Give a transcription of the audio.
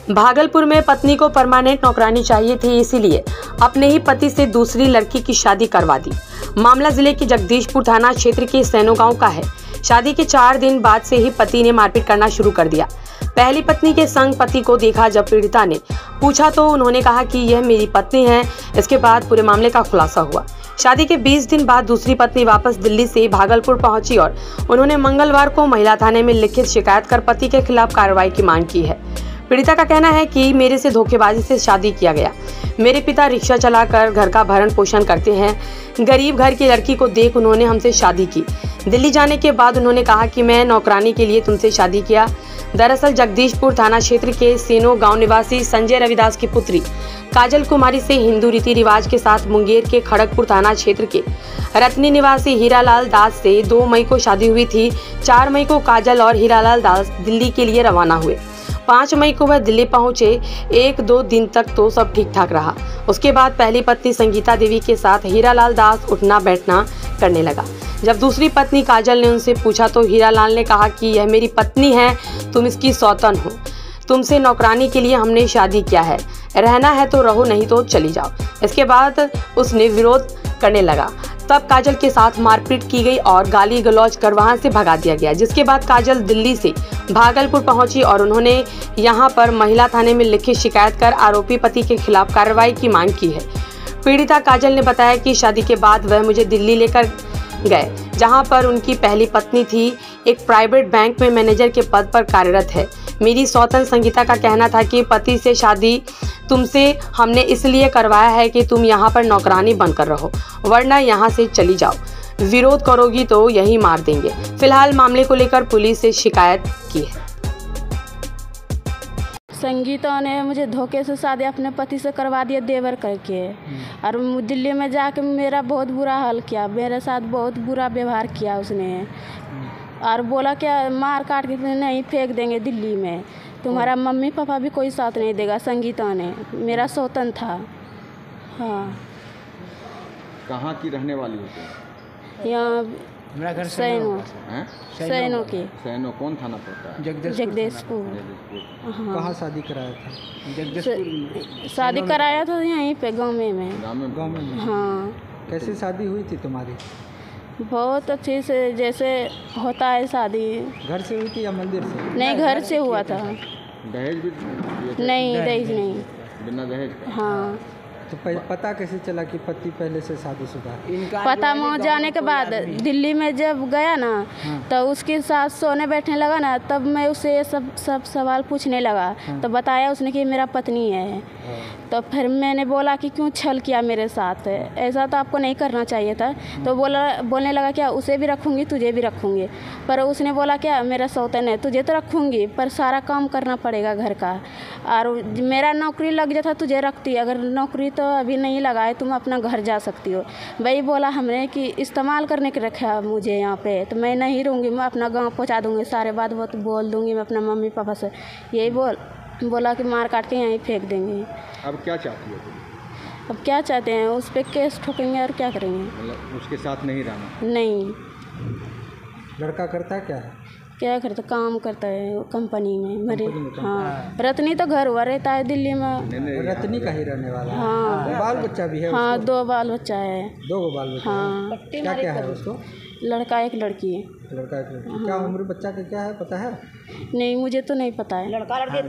भागलपुर में पत्नी को परमानेंट नौकरानी चाहिए थी, इसीलिए अपने ही पति से दूसरी लड़की की शादी करवा दी। मामला जिले के जगदीशपुर थाना क्षेत्र के सैनो गांव का है। शादी के 4 दिन बाद से ही पति ने मारपीट करना शुरू कर दिया। पहली पत्नी के संग पति को देखा जब पीड़िता ने पूछा तो उन्होंने कहा कि यह मेरी पत्नी है। इसके बाद पूरे मामले का खुलासा हुआ। शादी के 20 दिन बाद दूसरी पत्नी वापस दिल्ली से भागलपुर पहुंची और उन्होंने मंगलवार को महिला थाने में लिखित शिकायत कर पति के खिलाफ कार्रवाई की मांग की है। पीड़िता का कहना है कि मेरे से धोखेबाजी से शादी किया गया। मेरे पिता रिक्शा चलाकर घर का भरण पोषण करते हैं। गरीब घर की लड़की को देख उन्होंने हमसे शादी की। दिल्ली जाने के बाद उन्होंने कहा कि मैं नौकरानी के लिए तुमसे शादी किया। दरअसल जगदीशपुर थाना क्षेत्र के सेनो गांव निवासी संजय रविदास की पुत्री काजल कुमारी से हिंदू रीति रिवाज के साथ मुंगेर के खड़गपुर थाना क्षेत्र के रत्नी निवासी हीरालाल दास से 2 मई को शादी हुई थी। 4 मई को काजल और हीरालाल दास दिल्ली के लिए रवाना हुए। 5 मई को वह दिल्ली पहुंचे। 1-2 दिन तक तो सब ठीक ठाक रहा। उसके बाद पहली पत्नी संगीता देवी के साथ हीरालाल दास उठना बैठना करने लगा। जब दूसरी पत्नी काजल ने उनसे पूछा तो हीरालाल ने कहा कि यह मेरी पत्नी है, तुम इसकी सौतन हो। तुमसे नौकरानी के लिए हमने शादी किया है, रहना है तो रहो, नहीं तो चली जाओ। इसके बाद उसने विरोध करने लगा। तब काजल के साथ मारपीट की गई और गाली गलौज कर वहां से भगा दिया गया। जिसके बाद काजल दिल्ली से भागलपुर पहुंची और उन्होंने यहां पर महिला थाने में लिखित शिकायत कर आरोपी पति के खिलाफ कार्रवाई की मांग की है। पीड़िता काजल ने बताया कि शादी के बाद वह मुझे दिल्ली लेकर गए, जहां पर उनकी पहली पत्नी थी। एक प्राइवेट बैंक में मैनेजर के पद पर कार्यरत है। मेरी सौतन संगीता का कहना था कि पति से शादी तुमसे हमने इसलिए करवाया है कि तुम यहाँ पर नौकरानी बनकर रहो, वरना यहाँ से चली जाओ। विरोध करोगी तो यही मार देंगे। फिलहाल मामले को लेकर पुलिस से शिकायत की है। संगीता ने मुझे धोखे से शादी अपने पति से करवा दिया, देवर करके। और दिल्ली में जाके मेरा बहुत बुरा हाल किया, मेरे साथ बहुत बुरा व्यवहार किया उसने। और बोला क्या मार काट के नहीं फेंक देंगे दिल्ली में, तुम्हारा मम्मी पापा भी कोई साथ नहीं देगा। संगीता ने मेरा सौतन था। हाँ। कहाँ की रहने वाली होती है? यहाँ मेरा घर सैनो की। सैनो कौन थाना पड़ता है? जगदीशपुर। हाँ। कहाँ शादी कराया था? जगदीशपुर शादी कराया था यहीं पे गाँव में। गाँव में। हाँ। कैसे शादी हुई थी तुम्हारी? बहुत अच्छे से जैसे होता है शादी। घर से हुई थी या मंदिर से? नहीं, घर से हुआ था। दहेज भी? नहीं, दहेज नहीं। बिना दहेज? हाँ। तो पता कैसे चला कि पति पहले से शादीशुदा है? पता वहाँ जाने के बाद दिल्ली में जब गया ना, तो उसके साथ सोने बैठने लगा ना, तब मैं उसे सब सवाल पूछने लगा। तो बताया उसने कि मेरा पत्नी है। तो फिर मैंने बोला कि क्यों छल किया मेरे साथ, ऐसा तो आपको नहीं करना चाहिए था। तो बोलने लगा क्या उसे भी रखूँगी तुझे भी रखूँगी। पर उसने बोला क्या मेरा सौतन है, तुझे तो रखूँगी पर सारा काम करना पड़ेगा घर का, और मेरा नौकरी लग जाता तुझे रखती, अगर नौकरी तो अभी नहीं लगा है, तुम अपना घर जा सकती हो। वही बोला हमने कि इस्तेमाल करने के रखा मुझे यहाँ पे, तो मैं नहीं रहूँगी, मैं अपना गाँव पहुँचा दूँगी, सारे बात बोल दूँगी मैं अपना मम्मी पापा से। यही बोला कि मार काट के यहीं फेंक देंगे। अब क्या चाहती हो तुम? अब क्या चाहते हैं, उस पर केस ठोकेंगे और क्या करेंगे। मतलब उसके साथ नहीं रहना? नहीं। लड़का करता क्या है? क्या करता, काम करता है कंपनी में मेरे। हाँ। रत्नी तो घर हुआ रहता है दिल्ली में। रत्नी का ही रहने वाला है। हाँ। बाल बच्चा भी है? हाँ, 2 बाल बच्चा है। 2 बाल बच्चा? हाँ। क्या है उसको? लड़का एक लड़की है। लड़का एक लड़की। क्या उम्र बच्चा का क्या है पता है? नहीं, मुझे तो नहीं पता है। लड़का लड़की